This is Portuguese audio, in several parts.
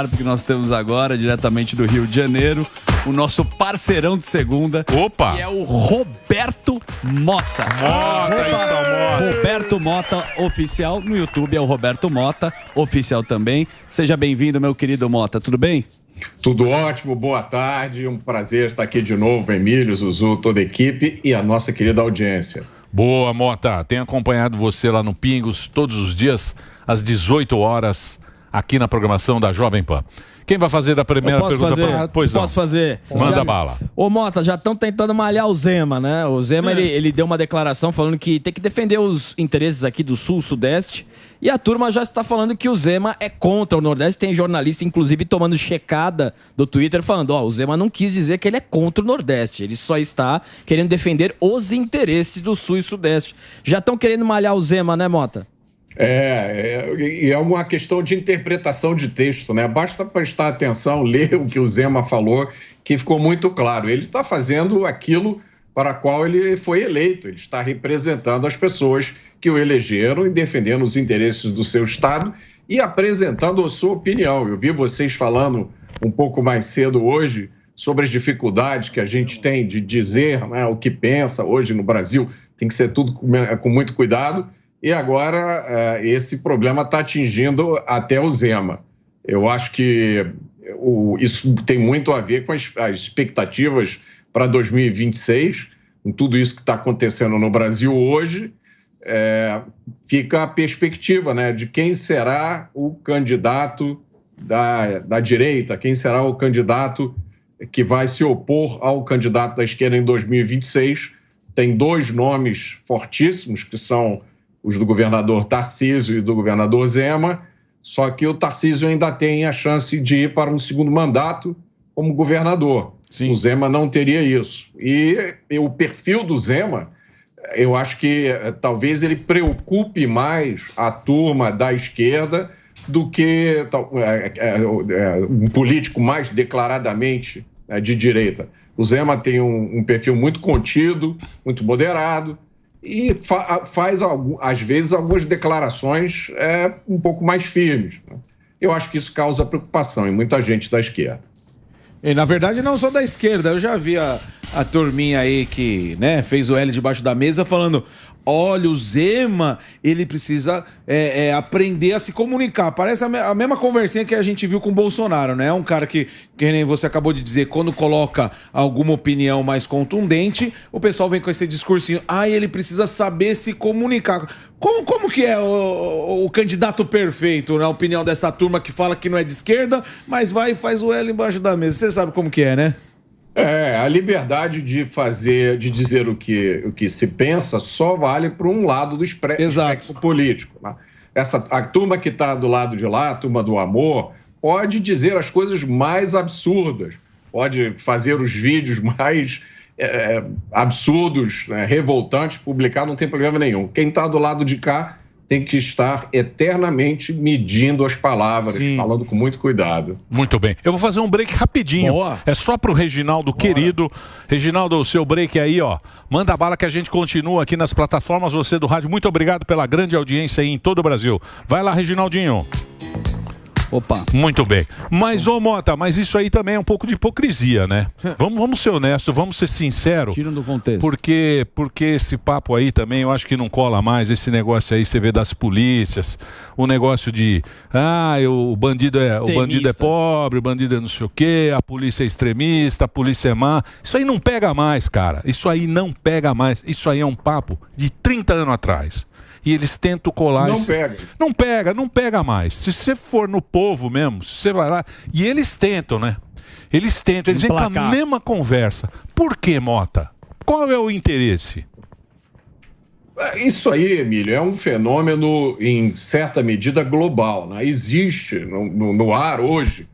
Porque nós temos agora, diretamente do Rio de Janeiro, o nosso parceirão de segunda. Opa! Que é o Roberto Mota. Roberto Mota Oficial. No YouTube é o Roberto Mota Oficial também. Seja bem-vindo, meu querido Mota. Tudo bem? Tudo ótimo, boa tarde. Um prazer estar aqui de novo, Emílio, Zuzu, toda a equipe e a nossa querida audiência. Boa, Mota. Tenho acompanhado você lá no Pingos todos os dias, às 18 horas. Aqui na programação da Jovem Pan. Quem vai fazer a primeira pergunta? Pois não. Posso fazer. Manda bala. Ô, Mota, já estão tentando malhar o Zema, né? O Zema, ele deu uma declaração falando que tem que defender os interesses aqui do Sul, Sudeste. E a turma já está falando que o Zema é contra o Nordeste. Tem jornalista, inclusive, tomando checada do Twitter, falando, o Zema não quis dizer que ele é contra o Nordeste. Ele só está querendo defender os interesses do Sul e Sudeste. Já estão querendo malhar o Zema, né, Mota? É uma questão de interpretação de texto, né? Basta prestar atenção, ler o que o Zema falou, que ficou muito claro. Ele está fazendo aquilo para qual ele foi eleito. Ele está representando as pessoas que o elegeram e defendendo os interesses do seu Estado e apresentando a sua opinião. Eu vi vocês falando um pouco mais cedo hoje sobre as dificuldades que a gente tem de dizer, né, o que pensa hoje no Brasil. Tem que ser tudo com muito cuidado. E agora esse problema está atingindo até o Zema. Eu acho que isso tem muito a ver com as expectativas para 2026, com tudo isso que está acontecendo no Brasil hoje. Fica a perspectiva, né, de quem será o candidato da direita, quem será o candidato que vai se opor ao candidato da esquerda em 2026. Tem dois nomes fortíssimos, que são os do governador Tarcísio e do governador Zema, só que o Tarcísio ainda tem a chance de ir para um segundo mandato como governador. Sim. O Zema não teria isso. E o perfil do Zema, eu acho que talvez ele preocupe mais a turma da esquerda do que um político mais declaradamente de direita. O Zema tem um perfil muito contido, muito moderado, e faz, às vezes, algumas declarações um pouco mais firmes. Eu acho que isso causa preocupação em muita gente da esquerda. E, na verdade, não só da esquerda. Eu já vi a turminha aí que, né, fez o L debaixo da mesa falando: olha, o Zema, ele precisa aprender a se comunicar. Parece a mesma conversinha que a gente viu com o Bolsonaro, né? Um cara que nem você acabou de dizer, quando coloca alguma opinião mais contundente, o pessoal vem com esse discursinho: ele precisa saber se comunicar. Como que é o candidato perfeito, na opinião dessa turma que fala que não é de esquerda, mas vai e faz o L embaixo da mesa? Você sabe como que é, né? A liberdade de dizer o que se pensa só vale para um lado do espectro político. Né? A turma que está do lado de lá, a turma do amor, pode dizer as coisas mais absurdas, pode fazer os vídeos mais absurdos, né, revoltantes, publicar, não tem problema nenhum. Quem está do lado de cá tem que estar eternamente medindo as palavras, falando com muito cuidado. Muito bem. Eu vou fazer um break rapidinho. Boa. É só pro Reginaldo, querido. Reginaldo, o seu break aí, ó. Manda bala que a gente continua aqui nas plataformas. Você do rádio, muito obrigado pela grande audiência aí em todo o Brasil. Vai lá, Reginaldinho. Opa. Muito bem. Mas, ô Mota, mas isso aí também é um pouco de hipocrisia, né? Vamos ser honestos, vamos ser sinceros. Tiram do contexto. Porque esse papo aí também, eu acho que não cola mais, esse negócio aí, você vê das polícias, o negócio de, o bandido é pobre, o bandido é não sei o quê, a polícia é extremista, a polícia é má. Isso aí não pega mais, cara. Isso aí não pega mais. Isso aí é um papo de 30 anos atrás. E eles tentam colar... Não pega mais. Se você for no povo mesmo, se você vai lá... E eles tentam, né? Eles vêm com a mesma conversa. Por que, Mota? Qual é o interesse? Isso aí, Emílio, é um fenômeno, em certa medida, global. Né? Existe no ar hoje,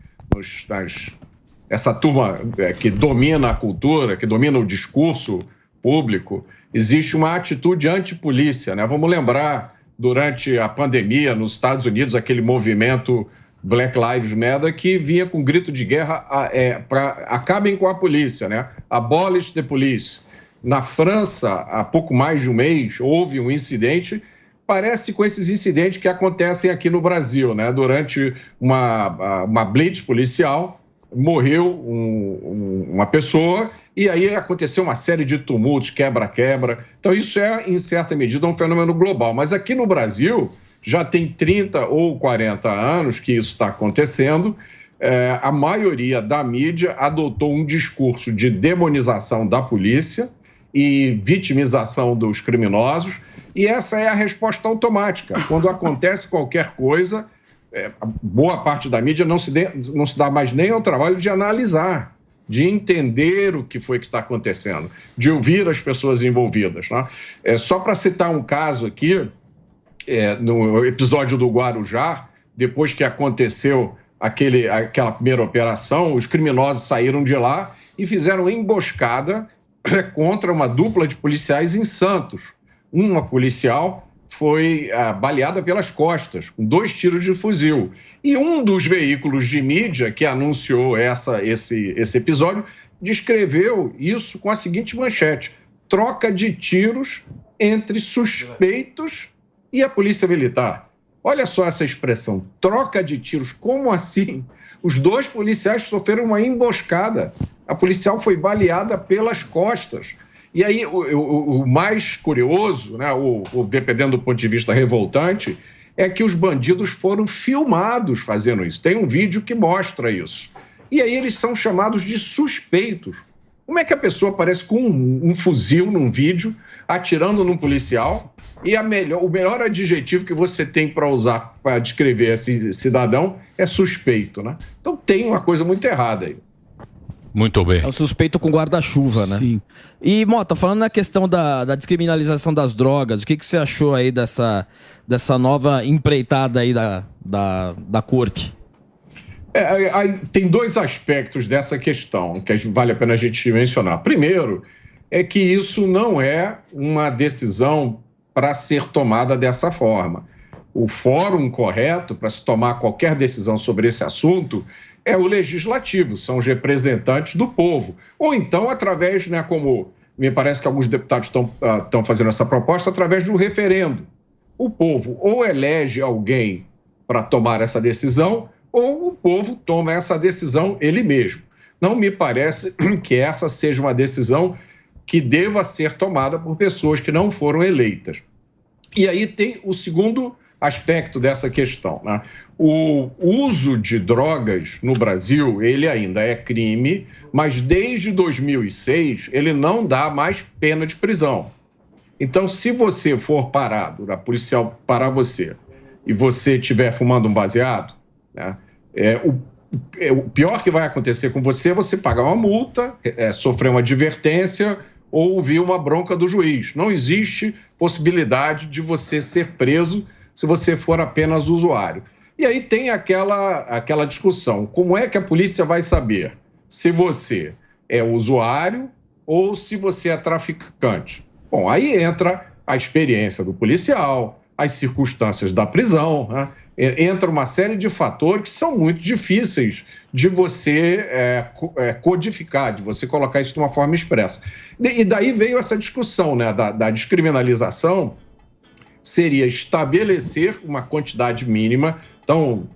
essa turma que domina a cultura, que domina o discurso público, existe uma atitude antipolícia, né? Vamos lembrar, durante a pandemia nos Estados Unidos, aquele movimento Black Lives Matter que vinha com grito de guerra para acabem com a polícia, né? Abolish the police. Na França, há pouco mais de um mês, houve um incidente parece com esses incidentes que acontecem aqui no Brasil, né? Durante uma blitz policial, morreu uma pessoa e aí aconteceu uma série de tumultos, quebra-quebra. Então isso é, em certa medida, um fenômeno global. Mas aqui no Brasil já tem 30 ou 40 anos que isso está acontecendo. A maioria da mídia adotou um discurso de demonização da polícia e vitimização dos criminosos, e essa é a resposta automática. Quando acontece qualquer coisa, boa parte da mídia não se dá mais nem ao trabalho de analisar, de entender o que foi que está acontecendo, de ouvir as pessoas envolvidas, né? Só para citar um caso aqui, no episódio do Guarujá, depois que aconteceu aquela primeira operação, os criminosos saíram de lá e fizeram emboscada contra uma dupla de policiais em Santos. Uma policial foi baleada pelas costas, com 2 tiros de fuzil. E um dos veículos de mídia que anunciou esse episódio descreveu isso com a seguinte manchete: troca de tiros entre suspeitos e a polícia militar. Olha só essa expressão, troca de tiros. Como assim? Os 2 policiais sofreram uma emboscada. A policial foi baleada pelas costas. E aí, o mais curioso, né, dependendo do ponto de vista revoltante, é que os bandidos foram filmados fazendo isso. Tem um vídeo que mostra isso. E aí eles são chamados de suspeitos. Como é que a pessoa aparece com um fuzil num vídeo, atirando num policial, e o melhor adjetivo que você tem para usar para descrever esse cidadão é suspeito, né? Então tem uma coisa muito errada aí. Muito bem. É o suspeito com guarda-chuva, né? Sim. E, Mota, falando na questão da descriminalização das drogas, o que você achou aí dessa nova empreitada aí da corte? Tem 2 aspectos dessa questão que vale a pena a gente mencionar. Primeiro, é que isso não é uma decisão para ser tomada dessa forma. O fórum correto para se tomar qualquer decisão sobre esse assunto é o legislativo, são os representantes do povo. Ou então, através, né, como me parece que alguns deputados estão fazendo essa proposta, através do referendo. O povo ou elege alguém para tomar essa decisão, ou o povo toma essa decisão ele mesmo. Não me parece que essa seja uma decisão que deva ser tomada por pessoas que não foram eleitas. E aí tem o segundo aspecto dessa questão, né? O uso de drogas no Brasil, ele ainda é crime, mas desde 2006 ele não dá mais pena de prisão. Então, se você for parado, a policial parar você, e você estiver fumando um baseado, né, o pior que vai acontecer com você é você pagar uma multa, sofrer uma advertência ou ouvir uma bronca do juiz. Não existe possibilidade de você ser preso se você for apenas usuário. E aí tem aquela discussão, como é que a polícia vai saber se você é usuário ou se você é traficante? Bom, aí entra a experiência do policial, as circunstâncias da prisão, né? Entra uma série de fatores que são muito difíceis de você codificar, de você colocar isso de uma forma expressa. E daí veio essa discussão, né, da descriminalização, seria estabelecer uma quantidade mínima. Então,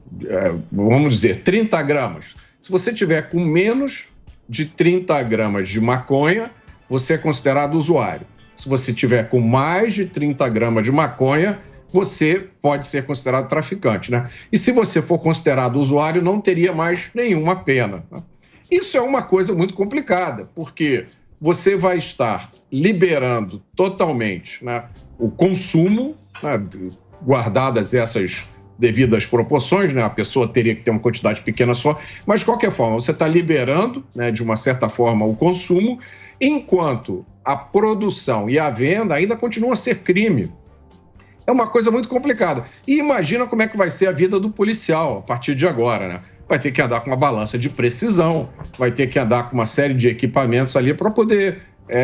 vamos dizer, 30 gramas. Se você tiver com menos de 30 gramas de maconha, você é considerado usuário. Se você tiver com mais de 30 gramas de maconha, você pode ser considerado traficante, né? E se você for considerado usuário, não teria mais nenhuma pena, né? Isso é uma coisa muito complicada, porque você vai estar liberando totalmente, né, o consumo, né, guardadas essas devidas proporções, né? A pessoa teria que ter uma quantidade pequena só, mas de qualquer forma, você está liberando, né, de uma certa forma, o consumo, enquanto a produção e a venda ainda continuam a ser crime. É uma coisa muito complicada. E imagina como é que vai ser a vida do policial a partir de agora, né? Vai ter que andar com uma balança de precisão, vai ter que andar com uma série de equipamentos ali para poder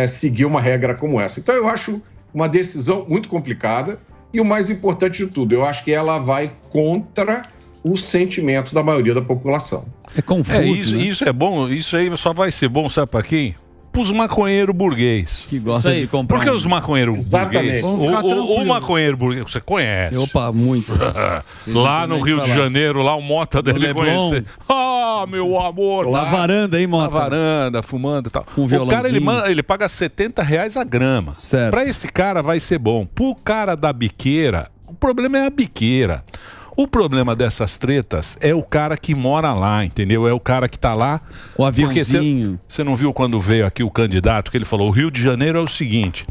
seguir uma regra como essa. Então eu acho uma decisão muito complicada e o mais importante de tudo, eu acho que ela vai contra o sentimento da maioria da população. É confuso, isso, né? isso é bom, isso aí só vai ser bom, sabe para quem? pros maconheiros burguês. Que gosta de comprar. Por que os maconheiros burguês? O maconheiro burguês, você conhece. Opa, muito. Lá no Rio de Janeiro, lá o Mota deve conhecer. Ah, meu amor. Na varanda, hein, Mota? Na varanda, fumando e tal. Com o cara, ele paga R$70 a grama. Certo. Pra esse cara vai ser bom. Pro cara da biqueira, o problema é a biqueira. O problema dessas tretas é o cara que mora lá, entendeu? É o cara que tá lá. O aviãozinho. Você não viu quando veio aqui o candidato que ele falou: o Rio de Janeiro é o seguinte,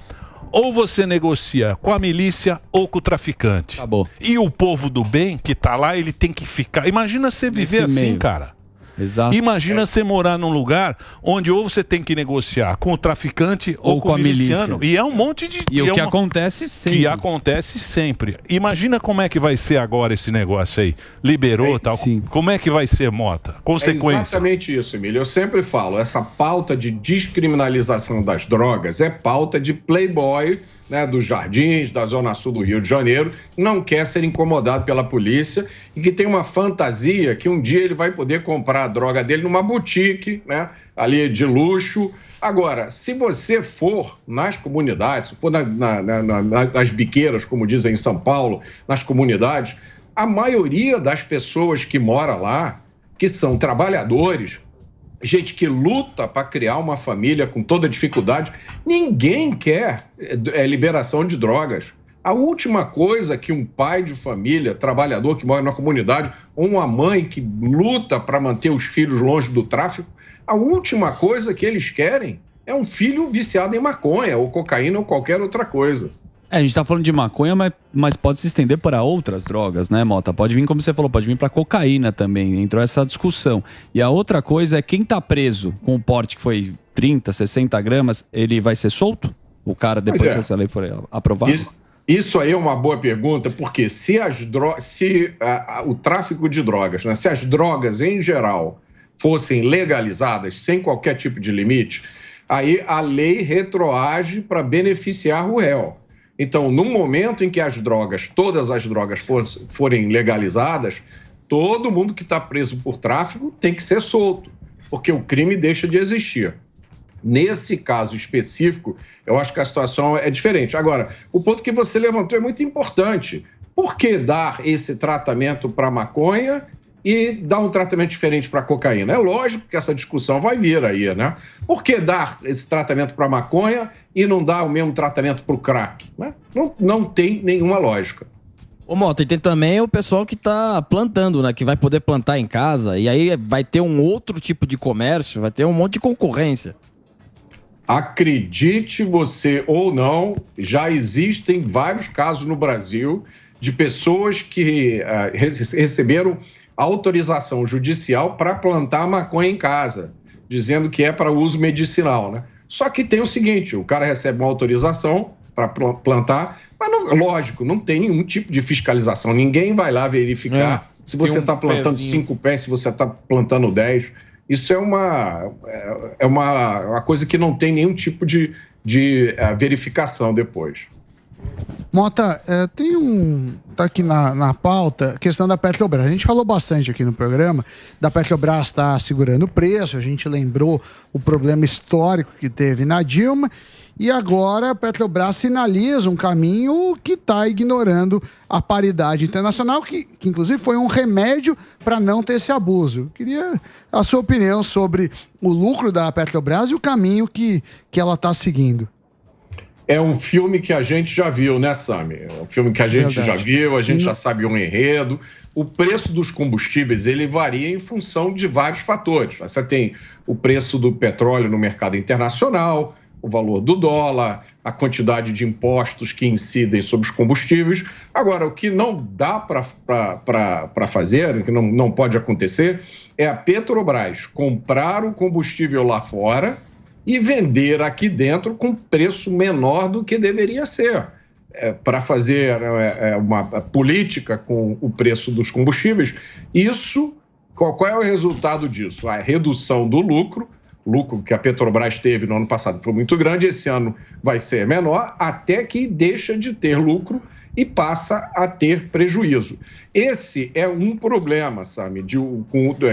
ou você negocia com a milícia ou com o traficante. Acabou. E o povo do bem que tá lá, ele tem que ficar... Imagina você viver assim, meio. Cara. Exato. Imagina você morar num lugar onde ou você tem que negociar com o traficante ou com o miliciano. E é um monte de... E o que acontece sempre. Que acontece sempre. Imagina como é que vai ser agora esse negócio aí. Liberou tal. Sim. Como é que vai ser, Mota? Consequência. É exatamente isso, Emílio. Eu sempre falo, essa pauta de descriminalização das drogas é pauta de playboy, né, dos Jardins, da Zona Sul do Rio de Janeiro, não quer ser incomodado pela polícia e que tem uma fantasia que um dia ele vai poder comprar a droga dele numa boutique, né, ali de luxo. Agora, se você for nas comunidades, se for nas biqueiras, como dizem em São Paulo, nas comunidades, a maioria das pessoas que mora lá, que são trabalhadores, gente que luta para criar uma família com toda dificuldade, ninguém quer liberação de drogas. A última coisa que um pai de família, trabalhador que mora na comunidade, ou uma mãe que luta para manter os filhos longe do tráfico, a última coisa que eles querem é um filho viciado em maconha, ou cocaína, ou qualquer outra coisa. A gente tá falando de maconha, mas pode se estender para outras drogas, né, Mota? Pode vir, como você falou, pode vir para cocaína também. Entrou essa discussão. E a outra coisa é quem tá preso com o porte que foi 30, 60 gramas, ele vai ser solto? O cara, depois que essa lei for aprovada? Isso aí é uma boa pergunta, porque se o tráfico de drogas, né, se as drogas em geral fossem legalizadas sem qualquer tipo de limite, aí a lei retroage para beneficiar o réu. Então, no momento em que todas as drogas forem legalizadas, todo mundo que está preso por tráfico tem que ser solto, porque o crime deixa de existir. Nesse caso específico, eu acho que a situação é diferente. Agora, o ponto que você levantou é muito importante. Por que dar esse tratamento para maconha e dar um tratamento diferente para cocaína? É lógico que essa discussão vai vir aí, né? Por que dar esse tratamento para maconha e não dar o mesmo tratamento para o crack? Né? Não tem nenhuma lógica. Ô, Mota, e tem também o pessoal que tá plantando, né? Que vai poder plantar em casa e aí vai ter um outro tipo de comércio, vai ter um monte de concorrência. Acredite você ou não, já existem vários casos no Brasil de pessoas que receberam autorização judicial para plantar maconha em casa, dizendo que é para uso medicinal, né? Só que tem o seguinte, o cara recebe uma autorização para plantar, mas não, lógico, não tem nenhum tipo de fiscalização, ninguém vai lá verificar se você está plantando 5 pés, se você está plantando 10. Isso é uma coisa que não tem nenhum tipo de verificação depois. Mota, tá aqui na pauta, a questão da Petrobras. A gente falou bastante aqui no programa da Petrobras estar segurando o preço, a gente lembrou o problema histórico que teve na Dilma, e agora a Petrobras sinaliza um caminho que está ignorando a paridade internacional, que inclusive foi um remédio para não ter esse abuso. Eu queria a sua opinião sobre o lucro da Petrobras e o caminho que ela está seguindo. É um filme que a gente já viu, né, Sami? É um filme que a gente já viu, a gente já sabe um enredo. O preço dos combustíveis, ele varia em função de vários fatores. Você tem o preço do petróleo no mercado internacional, o valor do dólar, a quantidade de impostos que incidem sobre os combustíveis. Agora, o que não dá para fazer, o que não pode acontecer, é a Petrobras comprar o combustível lá fora e vender aqui dentro com preço menor do que deveria ser. Para fazer uma política com o preço dos combustíveis, qual é o resultado disso? A redução do lucro que a Petrobras teve no ano passado foi muito grande, esse ano vai ser menor, até que deixa de ter lucro e passa a ter prejuízo. Esse é um problema, sabe,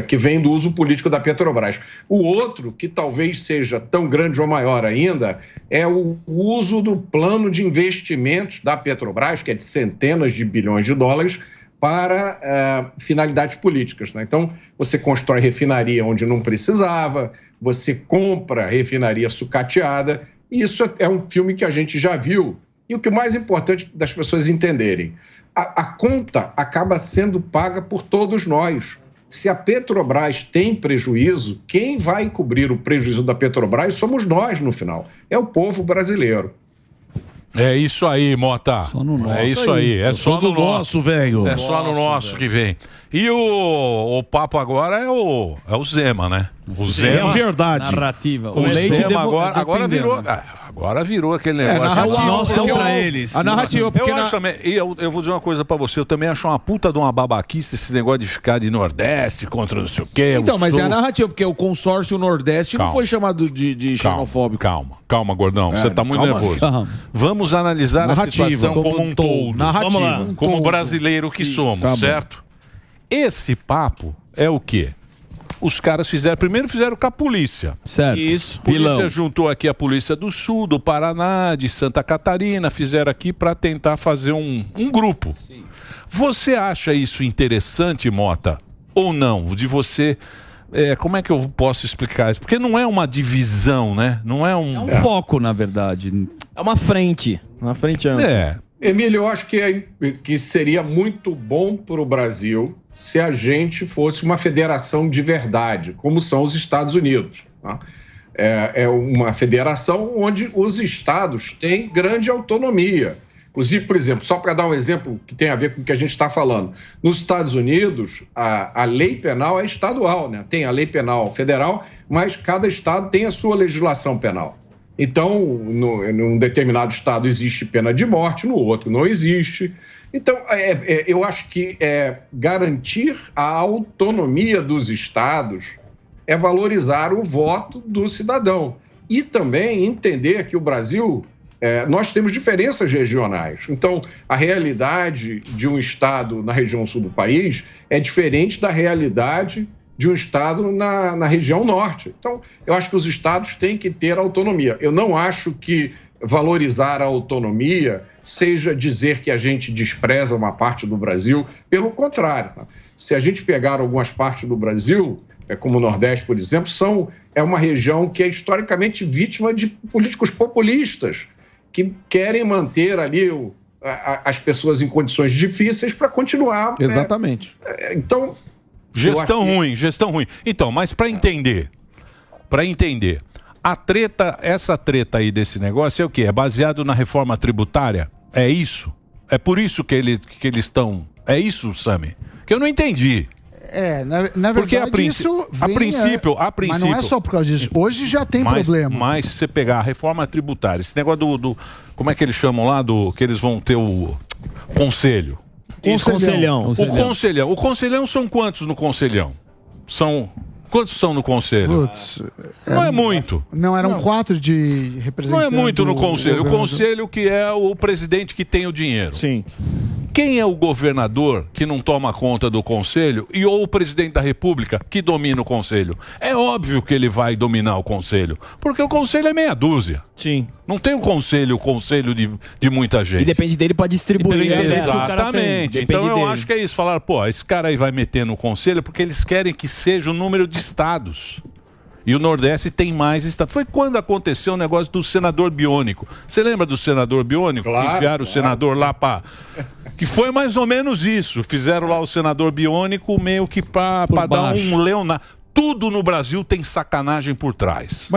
que vem do uso político da Petrobras. O outro, que talvez seja tão grande ou maior ainda, é o uso do plano de investimentos da Petrobras, que é de centenas de bilhões de dólares, para finalidades políticas, né? Então, você constrói refinaria onde não precisava, você compra refinaria sucateada. Isso é um filme que a gente já viu. E o que é mais importante das pessoas entenderem, a conta acaba sendo paga por todos nós. Se a Petrobras tem prejuízo, quem vai cobrir o prejuízo da Petrobras somos nós no final. É o povo brasileiro. É isso aí, Mota. Só no nosso. É isso aí. É só no nosso, velho. É só no nosso que vem. E o papo agora é o Zema, né? O Zema. É verdade. Narrativa. O Zema agora virou. Agora virou aquele negócio. Nós contra eles. A narrativa, porque eu acho também. E eu vou dizer uma coisa pra você. Eu também acho uma puta de uma babaquice esse negócio de ficar de Nordeste contra não sei o quê. Então, mas é a narrativa, porque o consórcio Nordeste não foi chamado de xenofóbico. Calma, gordão. Você tá muito nervoso. Vamos analisar a situação como um todo. Vamos lá. Como brasileiro que somos, certo? Esse papo é o quê? Os caras primeiro fizeram com a polícia. Certo. Isso. A polícia juntou aqui a polícia do Sul, do Paraná, de Santa Catarina, fizeram aqui para tentar fazer um grupo. Sim. Você acha isso interessante, Mota? Ou não? De você... como é que eu posso explicar isso? Porque não é uma divisão, né? Não é um... É um foco, na verdade. É uma frente. Uma frente ampla. Emílio, eu acho que seria muito bom para o Brasil se a gente fosse uma federação de verdade, como são os Estados Unidos. Tá? É uma federação onde os estados têm grande autonomia. Inclusive, por exemplo, só para dar um exemplo que tem a ver com o que a gente está falando, nos Estados Unidos, a lei penal é estadual, né? Tem a lei penal federal, mas cada estado tem a sua legislação penal. Então, num determinado estado existe pena de morte, no outro não existe. Então, eu acho que garantir a autonomia dos estados é valorizar o voto do cidadão. E também entender que o Brasil, nós temos diferenças regionais. Então, a realidade de um estado na região sul do país é diferente da realidade de um estado na região norte. Então, eu acho que os estados têm que ter autonomia. Eu não acho que valorizar a autonomia seja dizer que a gente despreza uma parte do Brasil. Pelo contrário, se a gente pegar algumas partes do Brasil, como o Nordeste, por exemplo, é uma região que é historicamente vítima de políticos populistas que querem manter ali as pessoas em condições difíceis para continuar. Exatamente. Então... Gestão ruim. Então, mas para entender, essa treta aí desse negócio é o quê? É baseado na reforma tributária? É isso? É por isso que eles estão... É isso, Sami? Que eu não entendi. Na verdade, isso vem... A princípio... Mas não é só por causa disso. Hoje já tem problema. Mas se você pegar a reforma tributária, esse negócio do... Como é que eles chamam lá? Que eles vão ter o conselho. Conselhão. O conselhão são quantos no conselhão? Quantos são no conselho? Não é muito. Não, eram 4 de representantes. Não é muito no conselho. O conselho que é o presidente que tem o dinheiro. Sim. Quem é o governador que não toma conta do conselho ou o presidente da república que domina o conselho? É óbvio que ele vai dominar o conselho, porque o conselho é meia dúzia. Sim. Não tem o conselho de muita gente. E depende dele para distribuir. Exatamente. Então eu acho que é isso. Falar, esse cara aí vai meter no conselho porque eles querem que seja o número de estados. E o Nordeste tem mais estados. Foi quando aconteceu o negócio do senador biônico. Você lembra do senador biônico? Claro, enfiaram o senador lá para... Que foi mais ou menos isso. Fizeram lá o senador biônico meio que para dar um leonardo. Tudo no Brasil tem sacanagem por trás.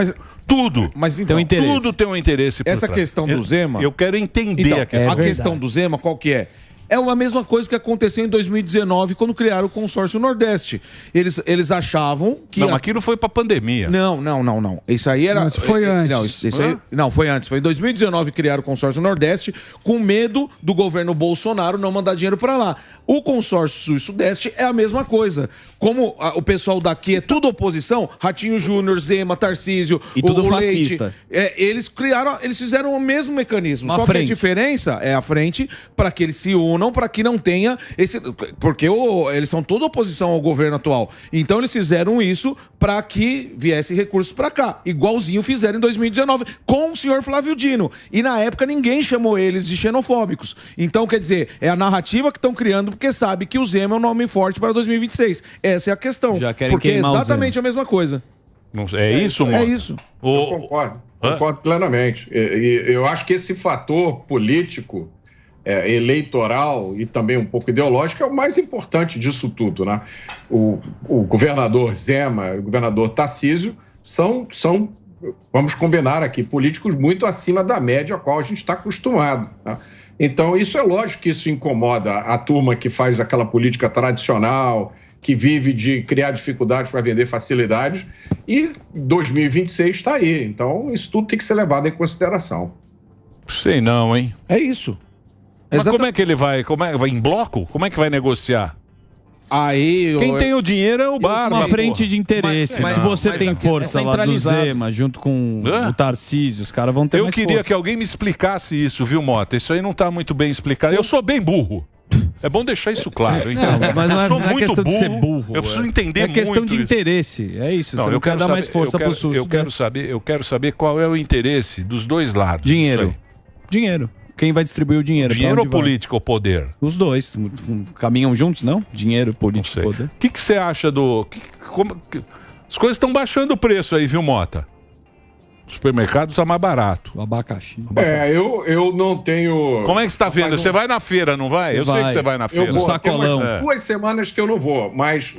Tudo. Mas então, tudo tem um interesse por trás. Essa questão do Zema... Eu quero entender a questão. A questão do Zema, qual que é? É a mesma coisa que aconteceu em 2019, quando criaram o consórcio Nordeste. Eles achavam que... Não, aquilo foi pra pandemia. Não. Isso aí era... Isso foi antes. Não, isso aí... Não, foi antes. Foi em 2019 que criaram o consórcio Nordeste, com medo do governo Bolsonaro não mandar dinheiro pra lá. O consórcio Sul e Sudeste é a mesma coisa. Como o pessoal daqui é tudo oposição, Ratinho Júnior, Zema, Tarcísio, e tudo fascista. Eles fizeram o mesmo mecanismo. Só que a diferença é a frente para que eles se unam, para que não tenha esse... Porque eles são toda oposição ao governo atual. Então eles fizeram isso para que viesse recursos para cá. Igualzinho fizeram em 2019 com o senhor Flávio Dino. E na época ninguém chamou eles de xenofóbicos. Então, quer dizer, é a narrativa que estão criando porque sabe que o Zema é um nome forte para 2026. Essa é a questão. Porque é exatamente a mesma coisa. É isso, mano? É isso. Eu concordo plenamente. Eu acho que esse fator político, eleitoral e também um pouco ideológico é o mais importante disso tudo, né? O governador Zema e o governador Tarcísio são, vamos combinar aqui, políticos muito acima da média a qual a gente está acostumado, né? Então, isso é lógico que isso incomoda a turma que faz aquela política tradicional, que vive de criar dificuldades para vender facilidades, e 2026 está aí. Então, isso tudo tem que ser levado em consideração. Sei não, hein? É isso. Mas como é que ele vai? Vai em bloco? Como é que vai negociar? Quem tem o dinheiro é o Barba. Uma frente de interesse. Mas se você tem força lá do Zema, junto com o Tarcísio, os caras vão ter mais queria que alguém me explicasse isso, viu, Mota? Isso aí não tá muito bem explicado. Eu sou bem burro. É bom deixar isso claro, hein? Mas não é questão de ser burro. Eu preciso entender muito. É questão de interesse. É isso. Não, eu quero dar mais força pro SUS. Eu quero saber qual é o interesse dos dois lados. Dinheiro. Quem vai distribuir o dinheiro? Dinheiro ou política ou poder? Os dois. Caminham juntos, não? Dinheiro, política e poder. O que você acha do... As coisas estão baixando o preço aí, viu, Mota? O supermercado está mais barato. O abacaxi. Eu não tenho... Como é que você está vendo? Você vai na feira, não vai? Eu sei que você vai na feira. Eu vou. Sacolão. Tem 2 semanas que eu não vou, mas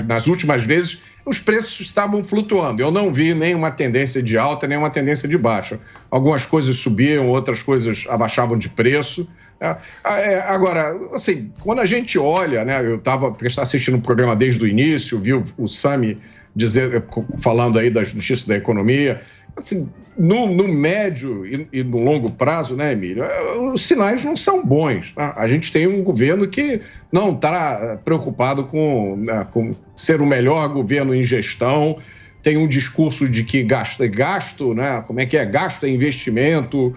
nas últimas vezes os preços estavam flutuando. Eu não vi nenhuma tendência de alta, nenhuma tendência de baixa. Algumas coisas subiam, outras coisas abaixavam de preço. Agora, assim, quando a gente olha, né, eu estava assistindo o programa desde o início, vi o Sami falando aí da justiça da economia. Assim, no médio e no longo prazo, né, Emílio, os sinais não são bons. Tá? A gente tem um governo que não está preocupado com ser o melhor governo em gestão, tem um discurso de que gasto, né? Como é que é? Gasto é investimento.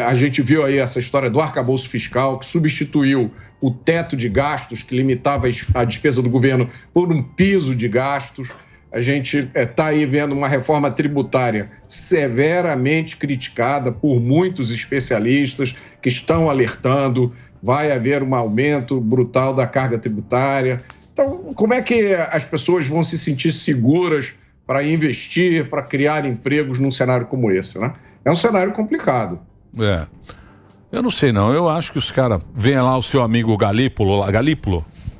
A gente viu aí essa história do arcabouço fiscal, que substituiu o teto de gastos, que limitava a despesa do governo por um piso de gastos. A gente está aí vendo uma reforma tributária severamente criticada por muitos especialistas que estão alertando, vai haver um aumento brutal da carga tributária. Então, como é que as pessoas vão se sentir seguras para investir, para criar empregos num cenário como esse, né? É um cenário complicado. Eu não sei não, eu acho que os caras... Vem lá o seu amigo Galípolo.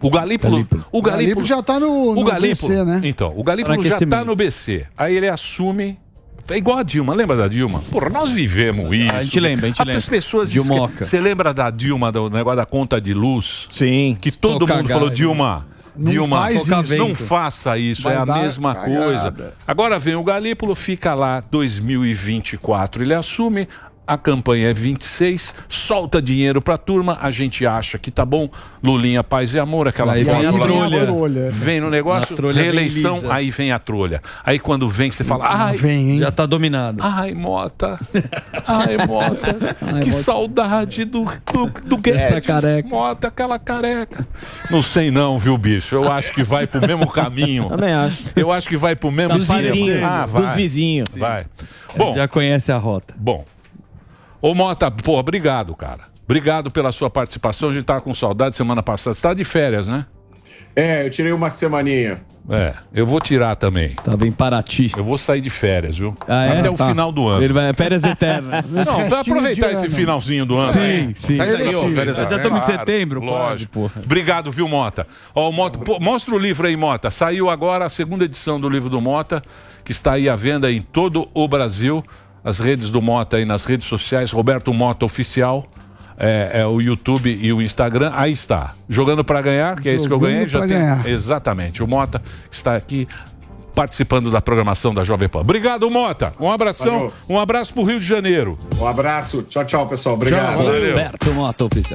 O Galípolo já tá no BC, né? Então, o Galípolo já tá no BC. Aí ele assume... É igual a Dilma, lembra da Dilma? Porra, nós vivemos isso. A gente lembra. As pessoas... Você lembra da Dilma, do negócio da conta de luz? Sim. Que todo mundo falou, Dilma, não faça isso, é a mesma coisa. Agora vem o Galípolo, fica lá 2024, ele assume... A campanha é 26, solta dinheiro pra turma, a gente acha que tá bom, Lulinha, paz e amor, aquela trolha. Vem no negócio, reeleição, aí vem a trolha. Aí quando vem, você fala, já tá dominado. Ai, Mota, que saudade do Guedes, careca. Mota, aquela careca. Não sei não, viu, bicho, eu acho que vai pro mesmo caminho. Também acho. Eu acho que vai pro mesmo caminho. Dos vizinhos. Vai. Bom, já conhece a rota. Bom. Ô Mota, obrigado, cara. Obrigado pela sua participação. A gente tava com saudade semana passada. Você tá de férias, né? Eu tirei uma semaninha. Eu vou tirar também. Tava em Paraty. Eu vou sair de férias, viu? Até o final do ano. Ele vai férias eternas. Não, pra aproveitar esse finalzinho do ano. Sim. Já estamos em setembro, lógico. Obrigado, viu, Mota? Ó, Mota, mostra o livro aí, Mota. Saiu agora a segunda edição do livro do Mota, que está aí à venda em todo o Brasil. As redes do Mota aí nas redes sociais, Roberto Mota Oficial. o YouTube e o Instagram, aí está. Jogando para ganhar, que é isso que eu ganhei. Já tem. Exatamente. O Mota está aqui participando da programação da Jovem Pan. Obrigado, Mota. Um abração. Valeu. Um abraço pro Rio de Janeiro. Um abraço. Tchau, tchau, pessoal. Obrigado. Tchau. Roberto Mota, oficial.